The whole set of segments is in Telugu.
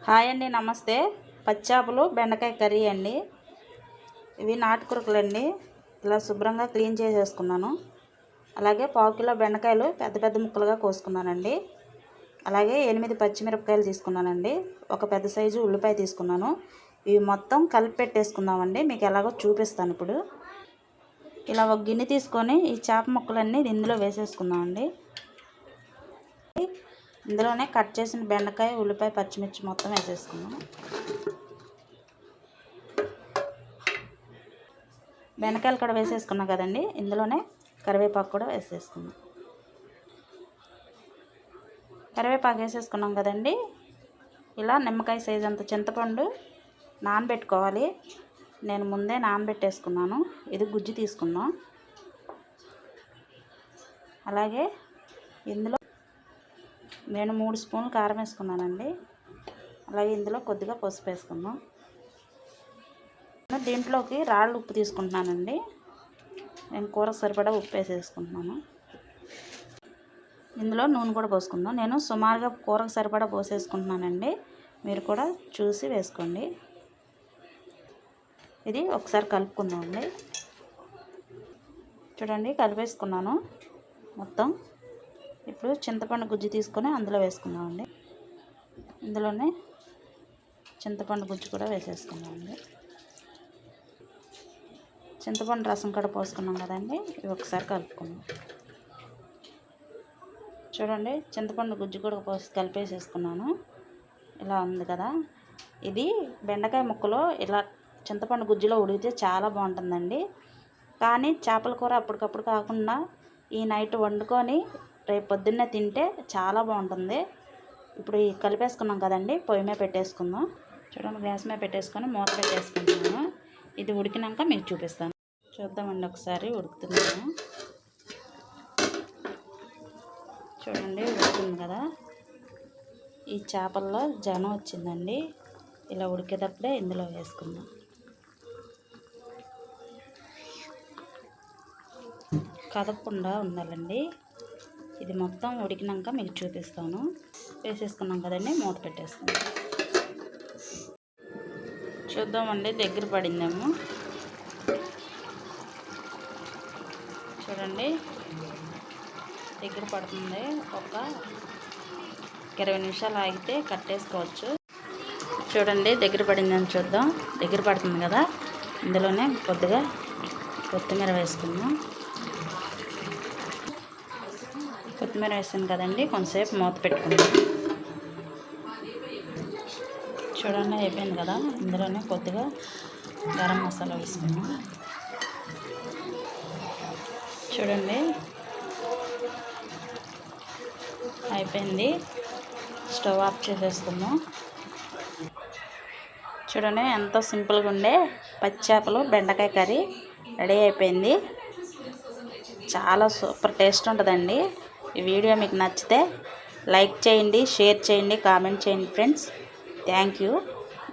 హాయ్ అండి, నమస్తే. పచ్చాపలు బెండకాయ కర్రీ అండి. ఇవి నాటుకురకలండి. ఇలా శుభ్రంగా క్లీన్ చేసేసుకున్నాను. అలాగే 1/2 కిలో బెండకాయలు పెద్ద పెద్ద ముక్కలుగా కోసుకున్నానండి. అలాగే 8 పచ్చిమిరపకాయలు తీసుకున్నానండి. ఒక పెద్ద సైజు ఉల్లిపాయ తీసుకున్నాను. ఇవి మొత్తం కలిపి పెట్టేసుకుందామండి. మీకు ఎలాగో చూపిస్తాను ఇప్పుడు. ఇలా ఒక గిన్నె తీసుకొని ఈ చేప ముక్కలన్నీ ఇందులో వేసేసుకుందామండి. ఇందులోనే కట్ చేసిన బెండకాయ, ఉల్లిపాయ, పచ్చిమిర్చి మొత్తం వేసేసుకున్నాం. బెండకాయలు కూడా వేసేసుకున్నాం కదండి. ఇందులోనే కరివేపాకు కూడా వేసేసుకున్నాం. కరివేపాకు వేసేసుకున్నాం కదండి. ఇలా నిమ్మకాయ సైజ్ అంత చింతపండు నానబెట్టుకోవాలి. నేను ముందే నానబెట్టేసుకున్నాను. ఇది గుజ్జు తీసుకుందాం. అలాగే ఇందులో నేను 3 స్పూన్లు కారం వేసుకున్నానండి. అలాగే ఇందులో కొద్దిగా పసుపు వేసుకుందాం. దీంట్లోకి రాళ్ళు ఉప్పు తీసుకుంటున్నానండి. నేను కూరకు సరిపడా ఉప్పు వేసేసుకుంటున్నాను. ఇందులో నూనె కూడా పోసుకుందాం. నేను సుమారుగా కూరకు సరిపడా పోసేసుకుంటున్నానండి. మీరు కూడా చూసి వేసుకోండి. ఇది ఒకసారి కలుపుకుందామండి. చూడండి, కలిపేసుకున్నాను మొత్తం. ఇప్పుడు చింతపండు గుజ్జు తీసుకొని అందులో వేసుకుందామండి. ఇందులోనే చింతపండు గుజ్జు కూడా వేసేసుకుందామండి. చింతపండు రసం కూడా పోసుకున్నాం కదండి. ఇవి ఒకసారి కలుపుకుందాం. చూడండి, చింతపండు గుజ్జు కూడా కలిపేసేసుకున్నాను. ఇలా ఉంది కదా. ఇది బెండకాయ ముక్కలో ఇలా చింతపండు గుజ్జులో ఉడికితే చాలా బాగుంటుందండి. కానీ చేపల కూర అప్పటికప్పుడు కాకుండా ఈ నైట్ వండుకొని రేపు పొద్దున్నే తింటే చాలా బాగుంటుంది. ఇప్పుడు ఈ కలిపేసుకున్నాం కదండి, పొయ్యి మీద పెట్టేసుకుందాం. చూడండి, గ్యాస్ మీద పెట్టేసుకొని మూత పెట్టేసుకుంటున్నాను. ఇది ఉడికినాక మీకు చూపిస్తాను. చూద్దామండి, ఒకసారి ఉడుకుతున్నాను. చూడండి, ఉడుకుతుంది కదా. ఈ చేపల్లో జనం వచ్చిందండి. ఇలా ఉడికేటప్పుడే ఇందులో వేసుకుందాం. కదపకుండా ఉండాలండి. ఇది మొత్తం ఉడికినాక మీకు చూపిస్తాను. వేసేసుకున్నాం కదండి, మూత పెట్టేసుకుందాం. చూద్దామండి, దగ్గర పడిందేమో. చూడండి, దగ్గర పడుతుంది. ఒక 20 నిమిషాలు ఆగితే కట్టేసుకోవచ్చు. చూడండి, దగ్గర పడిందని చూద్దాం. దగ్గర పడుతుంది కదా. ఇందులోనే కొద్దిగా కొత్తిమీర వేసుకుందాం. కొత్తిమీర వేసాను కదండి, కొంతసేపు మూత పెట్టుకుందాం. చూడండి, అయిపోయింది కదా. ఇందులోనే కొద్దిగా గరం మసాలా వేసుకుందాం. చూడండి, అయిపోయింది. స్టవ్ ఆఫ్ చేసేసుకుందాం. చూడండి, ఎంతో సింపుల్గా ఉండే పచ్చేపలు బెండకాయ కర్రీ రెడీ అయిపోయింది. చాలా సూపర్ టేస్ట్ ఉంటుందండి. ఈ వీడియో మీకు నచ్చితే లైక్ చేయండి, షేర్ చేయండి, కామెంట్ చేయండి ఫ్రెండ్స్. Thank you.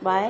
బాయ్.